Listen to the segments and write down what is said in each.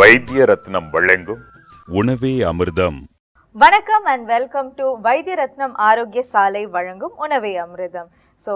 வைத்திய ரத்னம் வழங்கும் உணவே அமிர்தம். வணக்கம் அண்ட் வெல்கம் டு வைத்திய ரத்னம் ஆரோக்கிய சாலை வழங்கும் உணவே அமிர்தம். ஸோ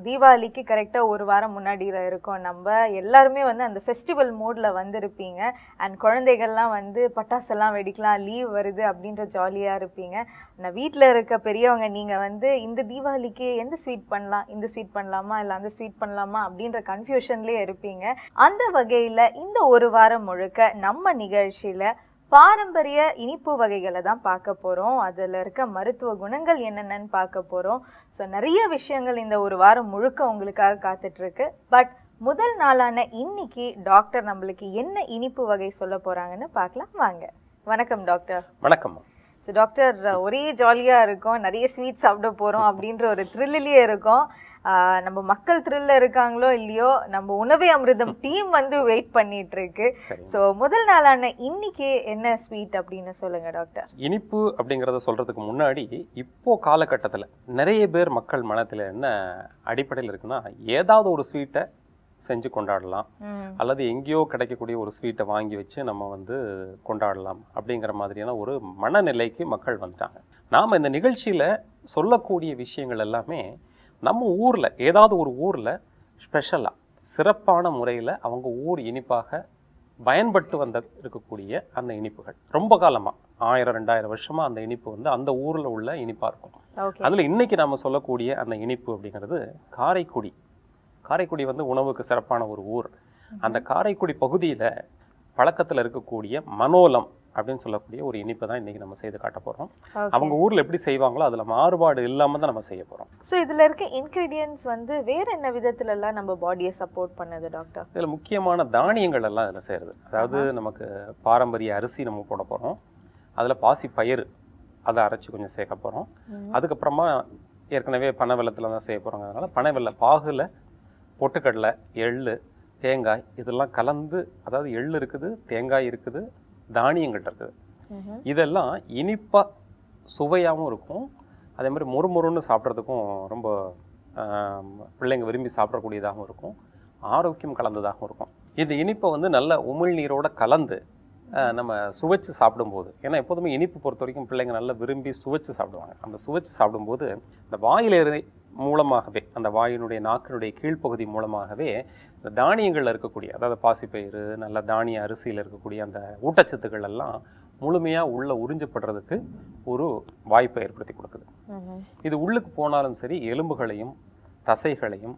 தீபாவளிக்கு கரெக்டாக ஒரு வாரம் முன்னாடியில் இருக்கோம். நம்ம எல்லாருமே வந்து அந்த ஃபெஸ்டிவல் மோடில் வந்திருப்பீங்க. அண்ட் குழந்தைகள்லாம் வந்து பட்டாசெல்லாம் வெடிக்கலாம், லீவ் வருது அப்படின்ற ஜாலியாக இருப்பீங்க. நான் வீட்டில் இருக்க பெரியவங்க நீங்கள் வந்து இந்த தீபாவளிக்கு எந்த ஸ்வீட் பண்ணலாம், இந்த ஸ்வீட் பண்ணலாமா இல்லை அந்த ஸ்வீட் பண்ணலாமா அப்படின்ற கன்ஃபியூஷன்லேயே இருப்பீங்க. அந்த வகையில் இந்த ஒரு வாரம் முழுக்க நம்ம நிகழ்ச்சியில் பாரம்பரிய இனிப்பு வகைகளை தான் பார்க்க போகிறோம். அதில் இருக்க மருத்துவ குணங்கள் என்னென்னு பார்க்க போகிறோம். ஸோ நிறைய விஷயங்கள் இந்த ஒரு வாரம் முழுக்க உங்களுக்காக காத்துட்ருக்கு. பட் முதல் நாளான இன்னைக்கு டாக்டர் நம்மளுக்கு என்ன இனிப்பு வகை சொல்ல போகிறாங்கன்னு பார்க்கலாம் வாங்க. வணக்கம் டாக்டர். வணக்கம். ஸோ டாக்டர், ஒரே ஜாலியாக இருக்கும், நிறைய ஸ்வீட் சாப்பிட போகிறோம் அப்படின்ற ஒரு த்ரில்லிலே இருக்கும். நம்ம மக்கள் த்ரில்ல இருக்காங்களோ இல்லையோ, நம்ம உணவே அமிர்தம் டீம் வந்து வெயிட் பண்ணிட்டு இருக்கு. ஸோ முதல் நாளான இன்னைக்கு என்ன ஸ்வீட் அப்படின்னு சொல்லுங்க டாக்டர். இனிப்பு அப்படிங்கிறத சொல்றதுக்கு முன்னாடி இப்போ காலகட்டத்தில் நிறைய பேர் மக்கள் மனத்தில் என்ன அடிப்படையில் இருக்குன்னா, ஏதாவது ஒரு ஸ்வீட்டை செஞ்சு கொண்டாடலாம் அல்லது எங்கேயோ கிடைக்கக்கூடிய ஒரு ஸ்வீட்டை வாங்கி வச்சு நம்ம வந்து கொண்டாடலாம் அப்படிங்கிற மாதிரியான ஒரு மனநிலைக்கு மக்கள் வந்துட்டாங்க. நாம் இந்த நிகழ்ச்சியில் சொல்லக்கூடிய விஷயங்கள் எல்லாமே நம்ம ஊரில் ஏதாவது ஒரு ஊரில் ஸ்பெஷலாக சிறப்பான முறையில் அவங்க ஊர் இனிப்பாக பயன்பட்டு இருக்கக்கூடிய அந்த இனிப்புகள் ரொம்ப காலமாக 1000-2000 வருஷமாக அந்த இனிப்பு வந்து அந்த ஊரில் உள்ள இனிப்பாக இருக்கும். அதில் இன்றைக்கி நம்ம சொல்லக்கூடிய அந்த இனிப்பு அப்படிங்கிறது காரைக்குடி. காரைக்குடி வந்து உணவுக்கு சிறப்பான ஒரு ஊர். அந்த காரைக்குடி பகுதியில் பழக்கத்தில் இருக்கக்கூடிய மனோலம் அப்படின்னு சொல்லக்கூடிய ஒரு இனிப்பு தான் இன்றைக்கி நம்ம செய்து காட்ட போகிறோம். அவங்க ஊரில் எப்படி செய்வாங்களோ அதில் மாறுபாடு இல்லாமல் தான் நம்ம செய்ய போகிறோம். ஸோ இதில் இருக்க இன்க்ரீடியன்ட்ஸ் வந்து வேறு என்ன விதத்துலலாம் நம்ம பாடியை சப்போர்ட் பண்ணுது டாக்டர்? இதில் முக்கியமான தானியங்கள் எல்லாம் இதில் செய்கிறது. அதாவது நமக்கு பாரம்பரிய அரிசி நம்ம போட போகிறோம். அதில் பாசி பயிறு அதை அரைச்சி கொஞ்சம் சேர்க்க போகிறோம். அதுக்கப்புறமா ஏற்கனவே பனை வெல்லத்தில் தான் செய்ய போகிறோங்க. அதனால் பனை வெல்ல பாகுல பொட்டுக்கடலை, எள்ளு, தேங்காய் இதெல்லாம் கலந்து, அதாவது எள்ளு இருக்குது, தேங்காய் இருக்குது, தானியங்கள் இருக்குது. இதெல்லாம் இனிப்பாக சுவையாகவும் இருக்கும். அதே மாதிரி மொறுமொறுன்னு சாப்பிட்றதுக்கும் ரொம்ப பிள்ளைங்க விரும்பி சாப்பிடக்கூடியதாகவும் இருக்கும். ஆரோக்கியம் கலந்ததாகவும் இருக்கும். இந்த இனிப்பை வந்து நல்ல உமிழ்நீரோடு கலந்து நம்ம சுவைச்சு சாப்பிடும்போது, ஏன்னா எப்போதுமே இனிப்பு பொறுத்த வரைக்கும் பிள்ளைங்க நல்லா விரும்பி சுவைச்சு சாப்பிடுவாங்க. அந்த சுவைச்சு சாப்பிடும்போது இந்த வாயிலே மூலமாகவே, அந்த வாயினுடைய நாக்கினுடைய கீழ்ப்பகுதி மூலமாகவே இந்த தானியங்களில் இருக்கக்கூடிய, அதாவது பாசிப்பயிறு, நல்ல தானிய அரிசியில் இருக்கக்கூடிய அந்த ஊட்டச்சத்துக்கள் எல்லாம் முழுமையாக உள்ள உறிஞ்சப்படுறதுக்கு ஒரு வாய்ப்பை ஏற்படுத்தி கொடுக்குது. இது உள்ளுக்கு போனாலும் சரி, எலும்புகளையும் தசைகளையும்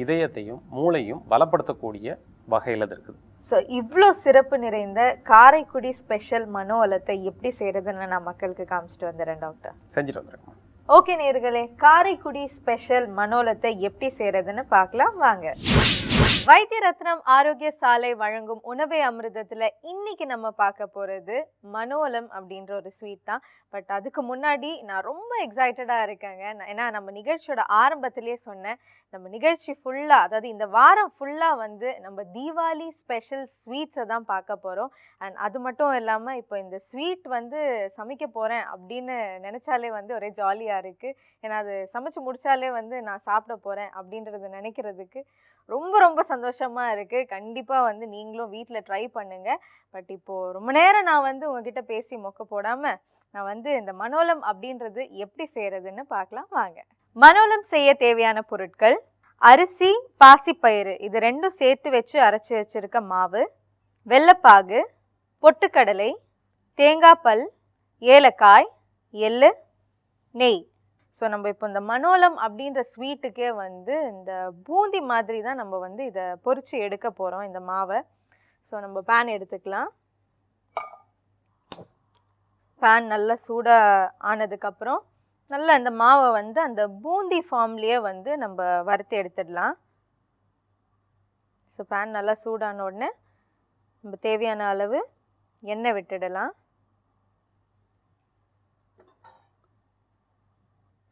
இதயத்தையும் மூளையும் பலப்படுத்தக்கூடிய வகையில் அது இருக்குது. ஸோ இவ்வளோ சிறப்பு நிறைந்த காரைக்குடி ஸ்பெஷல் மனோலத்தை எப்படி செய்கிறதுன்னு நான் மக்களுக்கு காமிச்சிட்டு வந்துடுறேன் டாக்டர். செஞ்சுட்டு வந்துடுறேன். ஓகே நேயர்களே, காரைக்குடி ஸ்பெஷல் மனோலத்தை எப்படி செய்கிறதுன்னு பார்க்கலாம் வாங்க. வைத்திய ரத்னம் ஆரோக்கிய சாலை வழங்கும் உணவே அமிர்தத்தில் இன்னைக்கு நம்ம பார்க்க போகிறது மனோலம் அப்படின்ற ஒரு ஸ்வீட் தான். பட் அதுக்கு முன்னாடி நான் ரொம்ப எக்ஸைட்டடாக இருக்கேங்க. ஏன்னா நம்ம நிகழ்ச்சியோட ஆரம்பத்திலே சொன்னேன், நம்ம நிகழ்ச்சி ஃபுல்லாக, அதாவது இந்த வாரம் ஃபுல்லாக வந்து நம்ம தீபாவளி ஸ்பெஷல் ஸ்வீட்ஸை தான் பார்க்க போகிறோம். அண்ட் அது மட்டும் இல்லாமல் இப்போ இந்த ஸ்வீட் வந்து சமைக்க போகிறேன் அப்படின்னு நினச்சாலே வந்து ஒரே ஜாலியாக இருக்குது. ஏன்னா அது சமைச்சு முடித்தாலே வந்து நான் சாப்பிட போகிறேன் அப்படின்றத நினைக்கிறதுக்கு ரொம்ப ரொம்ப சந்தோஷமாக இருக்குது. கண்டிப்பாக வந்து நீங்களும் வீட்டில் ட்ரை பண்ணுங்கள். பட் இப்போது ரொம்ப நேரம் நான் வந்து உங்ககிட்ட பேசி மொக்க போடாமல் நான் வந்து இந்த மனோலம் அப்படின்றது எப்படி செய்கிறதுன்னு பார்க்கலாம் வாங்க. மனோலம் செய்ய தேவையான பொருட்கள்: அரிசி, பாசிப்பயிறு இது ரெண்டும் சேர்த்து வச்சு அரைச்சி வச்சுருக்க மாவு, வெல்லப்பாகு, பொட்டுக்கடலை, தேங்காய் பல், ஏலக்காய், எள்ளு, நெய். ஸோ நம்ம இப்போ இந்த மனோலம் அப்படின்ற ஸ்வீட்டுக்கே வந்து இந்த பூந்தி மாதிரி தான் நம்ம வந்து இதை பொரித்து எடுக்க போகிறோம் இந்த மாவை. ஸோ நம்ம பேன் எடுத்துக்கலாம். பேன் நல்லா சூடாக ஆனதுக்கப்புறம் நல்லா இந்த மாவை வந்து அந்த பூந்தி ஃபார்ம்லேயே வந்து நம்ம வறுத்து எடுத்துடலாம். ஸோ பேன் நல்லா சூடான உடனே நம்ம தேவையான அளவு எண்ணெய் விட்டுடலாம்.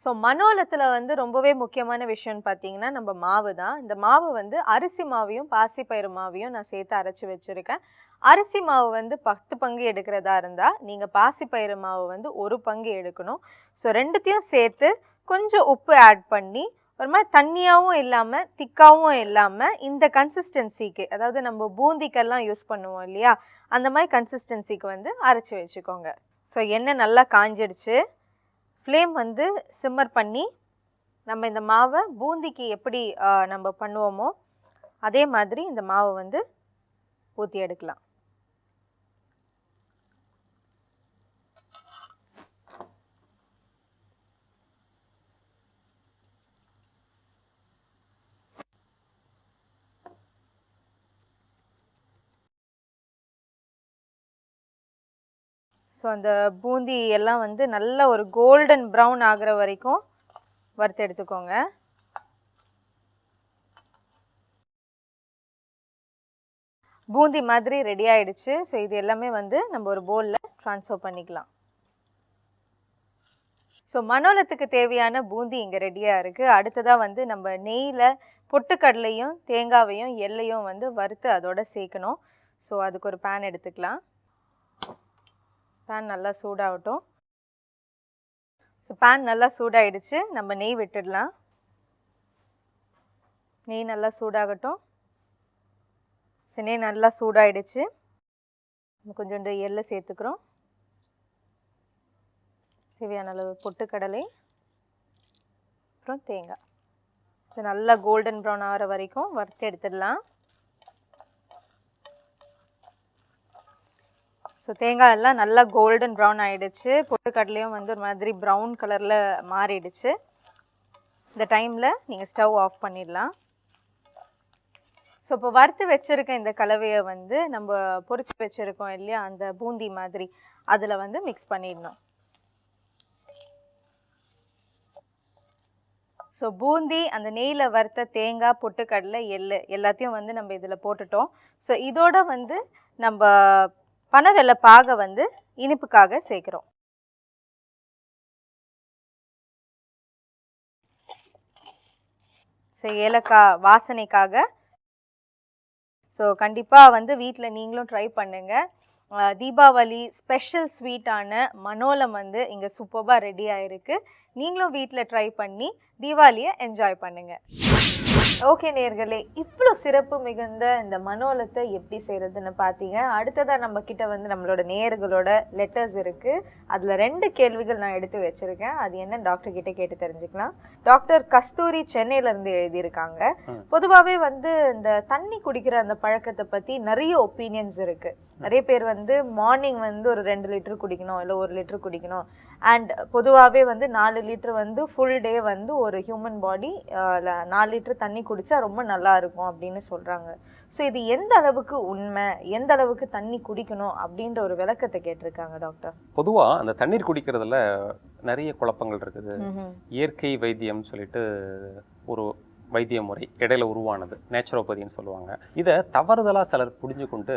ஸோ மனோலத்தில் வந்து ரொம்பவே முக்கியமான விஷயம்னு பார்த்தீங்கன்னா நம்ம மாவு தான். இந்த மாவு வந்து அரிசி மாவையும் பாசிப்பயிறு மாவையும் நான் சேர்த்து அரைச்சி வச்சுருக்கேன். அரிசி மாவு வந்து 10 பங்கு எடுக்கிறதா இருந்தால் நீங்கள் பாசிப்பயிறு மாவு வந்து 1 பங்கு எடுக்கணும். ஸோ ரெண்டுத்தையும் சேர்த்து கொஞ்சம் உப்பு ஆட் பண்ணி ஒரு மாதிரி தண்ணியாகவும் இல்லாமல் திக்காகவும் இல்லாமல் இந்த கன்சிஸ்டன்சிக்கு, அதாவது நம்ம பூந்திக்கெல்லாம் யூஸ் பண்ணுவோம் இல்லையா, அந்த மாதிரி கன்சிஸ்டன்சிக்கு வந்து அரைச்சி வச்சுக்கோங்க. ஸோ எண்ணெய் நல்லா காஞ்சிடுச்சு. ஃப்ளேம் வந்து சிம்மர் பண்ணி நம்ம இந்த மாவை பூந்திக்கு எப்படி நம்ம பண்ணுவோமோ அதே மாதிரி இந்த மாவை வந்து ஊற்றி எடுக்கலாம். ஸோ அந்த பூந்தி எல்லாம் வந்து நல்ல ஒரு கோல்டன் ப்ரௌன் ஆகிற வரைக்கும் வறுத்து எடுத்துக்கோங்க. பூந்தி மாதிரி ரெடி ஆயிடுச்சு. ஸோ இது எல்லாமே வந்து நம்ம ஒரு பவுலில் ட்ரான்ஸ்ஃபர் பண்ணிக்கலாம். ஸோ மனோலத்துக்கு தேவையான பூந்தி இங்கே ரெடியாக இருக்குது. அடுத்ததாக வந்து நம்ம நெய்யில் பொட்டுக்கடலையும் தேங்காவையும் எள்ளையும் வந்து வறுத்து அதோட சேர்க்கணும். ஸோ அதுக்கு ஒரு பேன் எடுத்துக்கலாம். பேன் நல்லா சூடாகட்டும். ஸோ பேன் நல்லா சூடாயிடுச்சு. நம்ம நெய் விட்டுடலாம். நெய் நல்லா சூடாகட்டும். ஸோ நெய் நல்லா சூடாயிடுச்சு. நம்ம கொஞ்சோண்டு எள்ளை சேர்த்துக்கிறோம். தேவையான அளவு பொட்டுக்கடலை, அப்புறம் தேங்காய். இது நல்லா கோல்டன் ப்ரௌன் ஆகிற வரைக்கும் வறுத்து எடுத்துடலாம். ஸோ தேங்காய் எல்லாம் நல்லா கோல்டன் ப்ரௌன் ஆகிடுச்சு. பொட்டுக்கடலையும் வந்து ஒரு மாதிரி ப்ரௌன் கலரில் மாறிடுச்சு. இந்த டைமில் நீங்கள் ஸ்டவ் ஆஃப் பண்ணிடலாம். ஸோ இப்போ வறுத்து வச்சுருக்க இந்த கலவையை வந்து நம்ம பொரிச்சு வச்சுருக்கோம் இல்லையா, அந்த பூந்தி மாதிரி அதில் வந்து மிக்ஸ் பண்ணிடணும். ஸோ பூந்தி, அந்த நெய்யில் வறுத்த தேங்காய், பொட்டுக்கடலை, எள்ளு எல்லாத்தையும் வந்து நம்ம இதில் போட்டுட்டோம். ஸோ இதோட வந்து நம்ம பனவெல்ல பாகை வந்து இனிப்புக்காக சேர்க்குறோம். ஸோ ஏலக்காய் வாசனைக்காக. ஸோ கண்டிப்பாக வந்து வீட்டில் நீங்களும் ட்ரை பண்ணுங்கள். தீபாவளி ஸ்பெஷல் ஸ்வீட்டான மனோலம் வந்து இங்கே சூப்பராக ரெடி ஆகிருக்கு. நீங்களும் வீட்டில் ட்ரை பண்ணி தீபாவளியை என்ஜாய் பண்ணுங்கள். ஓகே நேயர்களே, இவ்வளோ சிறப்பு மிகுந்த இந்த மனோலத்தை எப்படி செய்கிறதுன்னு பார்த்தீங்க. அடுத்ததாக நம்ம கிட்ட வந்து நம்மளோட நேயர்களோட லெட்டர்ஸ் இருக்குது. அதில் 2 கேள்விகள் நான் எடுத்து வச்சுருக்கேன். அது என்ன டாக்டர் கிட்ட கேட்டு தெரிஞ்சுக்கலாம். டாக்டர் கஸ்தூரி சென்னையிலேருந்து எழுதியிருக்காங்க. பொதுவாகவே வந்து இந்த தண்ணி குடிக்கிற அந்த பழக்கத்தை பற்றி நிறைய ஒப்பீனியன்ஸ் இருக்குது. நிறைய பேர் வந்து மார்னிங் வந்து ஒரு 2 லிட்டர் குடிக்கணும், இல்லை 1 லிட்டர் குடிக்கணும். அண்ட் பொதுவாகவே வந்து 4 லிட்டர் வந்து ஃபுல் டே வந்து ஒரு ஹியூமன் பாடி 4 லிட்டர் தண்ணி குடித்தா ரொம்ப நல்லா இருக்கும் அப்படின்னு சொல்கிறாங்க. ஸோ இது எந்த அளவுக்கு உண்மை, எந்த அளவுக்கு தண்ணி குடிக்கணும் அப்படின்ற ஒரு விளக்கத்தை கேட்டிருக்காங்க டாக்டர். பொதுவாக அந்த தண்ணீர் குடிக்கிறதுல நிறைய குழப்பங்கள் இருக்குது. இயற்கை வைத்தியம் சொல்லிட்டு ஒரு வைத்திய முறை இடையில உருவானது, நேச்சுரோபதின்னு சொல்லுவாங்க. இதை தவறுதலாக சிலர் புரிஞ்சு கொண்டு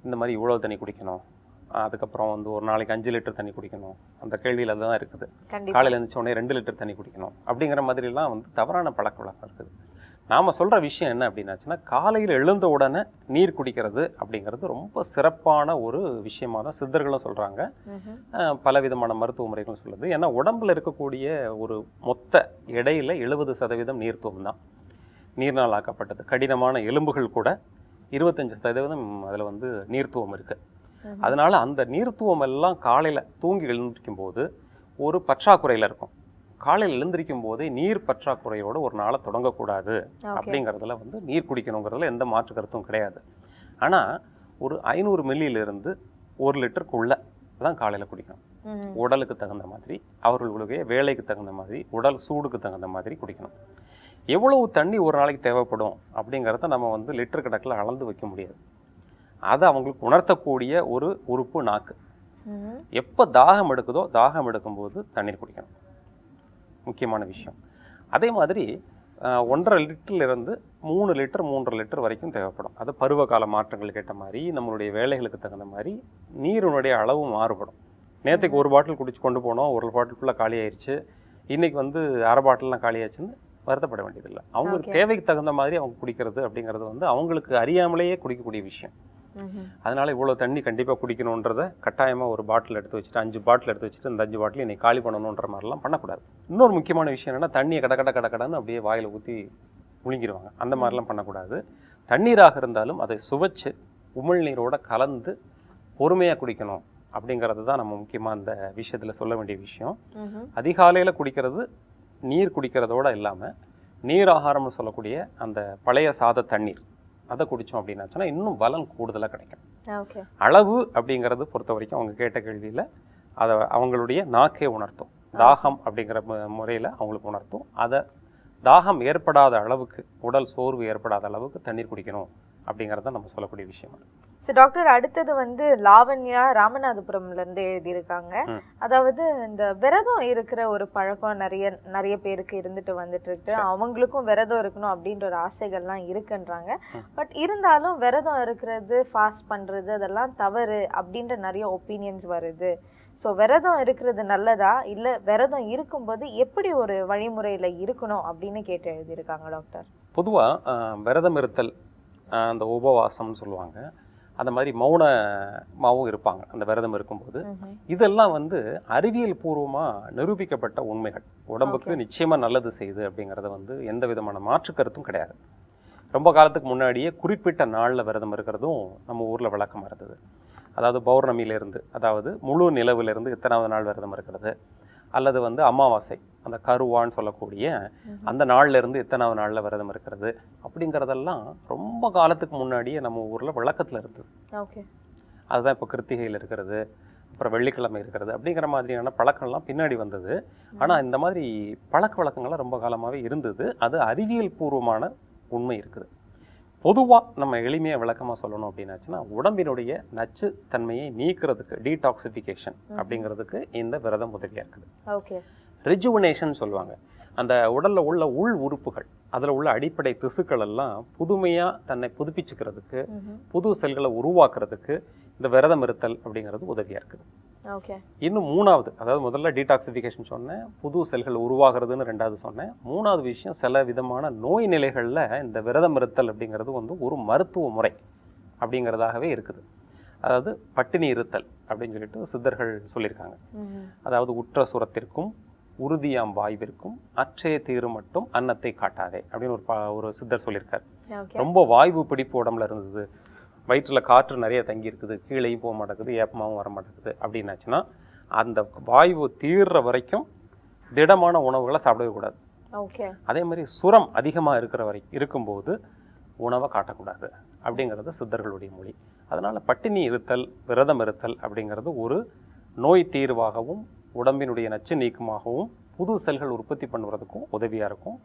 இந்த மாதிரி இவ்வளோ தண்ணி குடிக்கணும், அதுக்கப்புறம் வந்து ஒரு நாளைக்கு 5 லிட்டர் தண்ணி குடிக்கணும், அந்த கேள்வியில் தான் இருக்குது. காலையில் எழுந்திரிச்ச உடனே 2 லிட்டர் தண்ணி குடிக்கணும் அப்படிங்கிற மாதிரிலாம் வந்து தவறான பழக்க வழக்கம் இருக்குது. நாம் சொல்கிற விஷயம் என்ன அப்படின்னாச்சுன்னா, காலையில் எழுந்த உடனே நீர் குடிக்கிறது அப்படிங்கிறது ரொம்ப சிறப்பான ஒரு விஷயமாக தான் சித்தர்களும் சொல்கிறாங்க, பலவிதமான மருத்துவ முறைகளும் சொல்லுது. ஏன்னா உடம்பில் இருக்கக்கூடிய ஒரு மொத்த எடையில் 70% நீர்த்துவம் தான், நீர்னால் ஆக்கப்பட்டது. கடினமான எலும்புகள் கூட 25% அதில் வந்து நீர்த்துவம் இருக்குது. அதனால அந்த நீர்த்துவம் எல்லாம் காலையில் தூங்கி எழுந்திருக்கும் போது ஒரு பற்றாக்குறையில் இருக்கும். காலையில் எழுந்திருக்கும் போதே நீர் பற்றாக்குறையோடு ஒரு நாளை தொடங்கக்கூடாது அப்படிங்கிறதுல வந்து நீர் குடிக்கணுங்கிறதுல எந்த மாற்று கருத்தும் கிடையாது. ஆனால் ஒரு 500 மில்லியிலிருந்து 1 லிட்டருக்குள்ள தான் காலையில் குடிக்கணும். உடலுக்கு தகுந்த மாதிரி, அவர்களுடைய வேலைக்கு தகுந்த மாதிரி, உடல் சூடுக்கு தகுந்த மாதிரி குடிக்கணும். எவ்வளவு தண்ணி ஒரு நாளைக்கு தேவைப்படும் அப்படிங்கிறத நம்ம வந்து லிட்டர் கணக்கில் அளந்து வைக்க முடியாது. அதை அவங்களுக்கு உணர்த்தக்கூடிய ஒரு உறுப்பு நாக்கு. எப்போ தாகம் எடுக்குதோ, தாகம் எடுக்கும்போது தண்ணீர் குடிக்கணும், முக்கியமான விஷயம். அதே மாதிரி 1.5 லிட்டர்லேருந்து 3 லிட்டர் 3.5 லிட்டர் வரைக்கும் தேவைப்படும். அது பருவகால மாற்றங்களுக்கு ஏற்ற மாதிரி, நம்மளுடைய வேலைகளுக்கு தகுந்த மாதிரி நீரினுடைய அளவு மாறுபடும். நேற்றுக்கு 1 பாட்டில் குடிச்சு கொண்டு போனோம், 1 பாட்டில் ஃபுல்லாக காலி ஆயிடுச்சு, இன்றைக்கி வந்து அரை பாட்டில்லாம் காலி ஆயிடுச்சுன்னு வருத்தப்பட வேண்டியதில்லை. அவங்களுக்கு தேவைக்கு தகுந்த மாதிரி அவங்க குடிக்கிறது அப்படிங்கிறது வந்து அவங்களுக்கு அறியாமலேயே குடிக்கக்கூடிய விஷயம். அதனால இவ்வளோ தண்ணி கண்டிப்பாக குடிக்கணுன்றத கட்டாயமாக ஒரு பாட்டில் எடுத்து வச்சுட்டு 5 பாட்டில் எடுத்து வச்சுட்டு இந்த 5 பாட்டில் இன்னைக்கு காலி பண்ணணுன்ற மாதிரிலாம் பண்ணக்கூடாது. இன்னொரு முக்கியமான விஷயம் என்னன்னா, தண்ணியை கடன்னு அப்படியே வாயில் ஊற்றி முழுங்கிடுவாங்க. அந்த மாதிரிலாம் பண்ணக்கூடாது. தண்ணீராக இருந்தாலும் அதை சுவைச்சு உமிழ்நீரோட கலந்து பொறுமையாக குடிக்கணும் அப்படிங்கிறது தான் நம்ம முக்கியமாக அந்த விஷயத்தில் சொல்ல வேண்டிய விஷயம். அதிகாலையில் குடிக்கிறது நீர் குடிக்கிறதோடு இல்லாமல் நீர் ஆகாரம்னு சொல்லக்கூடிய அந்த பழைய சாத தண்ணீர் அதை குடித்தோம் அப்படின்னாச்சுன்னா இன்னும் பலம் கூடுதலாக கிடைக்கும். அளவு அப்படிங்கிறது பொறுத்த வரைக்கும் அவங்க கேட்ட கேள்வியில் அதை அவங்களுடைய நாக்கே உணர்த்தும். தாகம் அப்படிங்கிற முறையில் அவங்களுக்கு உணர்த்தும். அதை தாகம் ஏற்படாத அளவுக்கு, உடல் சோர்வு ஏற்படாத அளவுக்கு தண்ணீர் குடிக்கணும் அப்படிங்கிறத நம்ம சொல்லக்கூடிய விஷயம். ஸோ டாக்டர், அடுத்தது வந்து லாவண்யா ராமநாதபுரம்ல இருந்து எழுதியிருக்காங்க. அதாவது இந்த விரதம் இருக்கிற ஒரு பழக்கம் நிறைய பேருக்கு இருந்துட்டு வந்துட்டு இருக்கு. அவங்களுக்கும் விரதம் இருக்கணும் அப்படின்ற ஒரு ஆசைகள்லாம் இருக்குன்றாங்க. பட் இருந்தாலும் விரதம் இருக்கிறது, ஃபாஸ்ட் பண்றது அதெல்லாம் தவறு அப்படின்ற நிறைய ஒப்பீனியன்ஸ் வருது. ஸோ விரதம் இருக்கிறது நல்லதா, இல்லை விரதம் இருக்கும்போது எப்படி ஒரு வழிமுறையில் இருக்கணும் அப்படின்னு கேட்டு எழுதியிருக்காங்க டாக்டர். பொதுவாக விரதம் இருத்தல், அந்த உபவாசம்னு சொல்லுவாங்க, அந்த மாதிரி மௌனமாகவும் இருப்பாங்க அந்த விரதம் இருக்கும்போது. இதெல்லாம் வந்து அறிவியல் பூர்வமாக நிரூபிக்கப்பட்ட உண்மைகள். உடம்புக்கு நிச்சயமாக நல்லது செய்யுது அப்படிங்கிறத வந்து எந்த விதமான மாற்று கருத்தும் கிடையாது. ரொம்ப காலத்துக்கு முன்னாடியே குறிப்பிட்ட நாளில் விரதம் இருக்கிறதும் நம்ம ஊரில் வழக்கமாக இருந்தது. அதாவது பௌர்ணமியிலேருந்து, அதாவது முழு நிலவிலிருந்து இத்தனாவது நாள் விரதம் இருக்கிறது, அல்லது வந்து அமாவாசை அந்த கருவான்னு சொல்லக்கூடிய அந்த நாள்ல இருந்து இத்தனாவது நாளில் விரதம் இருக்கிறது அப்படிங்கிறதெல்லாம் ரொம்ப காலத்துக்கு முன்னாடியே நம்ம ஊரில் வழக்கத்தில் இருந்தது. அதுதான் இப்போ கிருத்திகையில் இருக்கிறது, அப்புறம் வெள்ளிக்கிழமை இருக்கிறது அப்படிங்கிற மாதிரியான பழக்கம்லாம் பின்னாடி வந்தது. ஆனால் இந்த மாதிரி பழக்க வழக்கங்கள்லாம் ரொம்ப காலமாகவே இருந்தது. அது அறிவியல் பூர்வமான உண்மை இருக்குது. பொதுவாக நம்ம எளிமையாக விளக்கமாக சொல்லணும் அப்படின்னாச்சுன்னா, உடம்பினுடைய நச்சு தன்மையை நீக்கிறதுக்கு, டீடாக்சிஃபிகேஷன் அப்படிங்கிறதுக்கு இந்த விரதம் உதவியாக இருக்குது. ரெஜுவனேஷன் சொல்லுவாங்க. அந்த உடலில் உள்ள உள் உறுப்புகள், அதில் உள்ள அடிப்படை திசுக்கள் எல்லாம் புதுமையாக தன்னை புதுப்பிச்சுக்கிறதுக்கு, புது செல்களை உருவாக்குறதுக்கு இந்த விரதம் இருத்தல் அப்படிங்கிறது உதவியாக இருக்குது. இன்னும் மூணாவது, அதாவது முதல்ல டீடாக்சிஃபிகேஷன் சொன்னேன், புது செல்கள் உருவாகிறதுன்னு ரெண்டாவது சொன்னேன். மூணாவது விஷயம், சில விதமான நோய் நிலைகளில் இந்த விரதம் இருத்தல் அப்படிங்கிறது வந்து ஒரு மருத்துவ முறை அப்படிங்கிறதாகவே இருக்குது. அதாவது பட்டினி இருத்தல் அப்படின்னு சொல்லிட்டு சித்தர்கள் சொல்லியிருக்காங்க. அதாவது உற்ற சுரத்திற்கும் உறுதியாம் வாய்விற்கும் அற்றைய தீரு மட்டும் அன்னத்தை காட்டாதே அப்படின்னு ஒரு சித்தர் சொல்லியிருக்காரு. ரொம்ப வாய்வு பிடிப்பு உடம்புல இருந்தது, வயிற்றில் காற்று நிறைய தங்கி இருக்குது, கீழேயும் போக மாட்டேங்குது, ஏப்பமாகவும் வர மாட்டேங்குது அப்படின்னாச்சுன்னா அந்த வாய்வு தீர்ற வரைக்கும் திடமான உணவுகளை சாப்பிடவே கூடாது. அதே மாதிரி சுரம் அதிகமாக இருக்கும்போது உணவை காட்டக்கூடாது அப்படிங்கிறது சித்தர்களுடைய மொழி. அதனால் பட்டினி இருத்தல், விரதம் இருத்தல் அப்படிங்கிறது ஒரு நோய் தீர்வாகவும் உடம்பினுடைய நச்சு நீக்கமாகவும் புது செல்கள் உற்பத்தி பண்ணுறதுக்கும் உதவியாக இருக்கும்.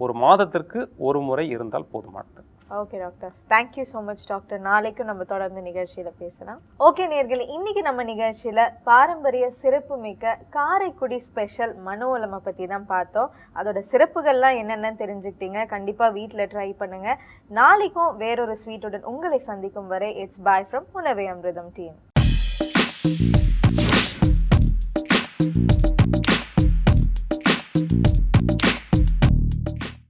ஒரு மாதத்திற்கு ஒரு முறை இருந்தால் போதுமானது. Okay doctor, thank you so much doctor. நாளைக்கும் நம்ம தொடர்ந்து நிகழ்ச்சியில் பேசலாம். ஓகே நேயர்களே, இன்னைக்கு நம்ம நிகழ்ச்சியில் பாரம்பரிய சிறப்பு மிக்க காரைக்குடி ஸ்பெஷல் மனோலமை பற்றி தான் பார்த்தோம். அதோட சிறப்புகள்லாம் என்னென்னு தெரிஞ்சுக்கிட்டீங்க. கண்டிப்பாக வீட்டில் ட்ரை பண்ணுங்க. நாளைக்கும் வேறொரு ஸ்வீட்டுடன் உங்களை சந்திக்கும் வரை இட்ஸ் பாய் ஃப்ரம் உணவே அமிர்தம் டீம்.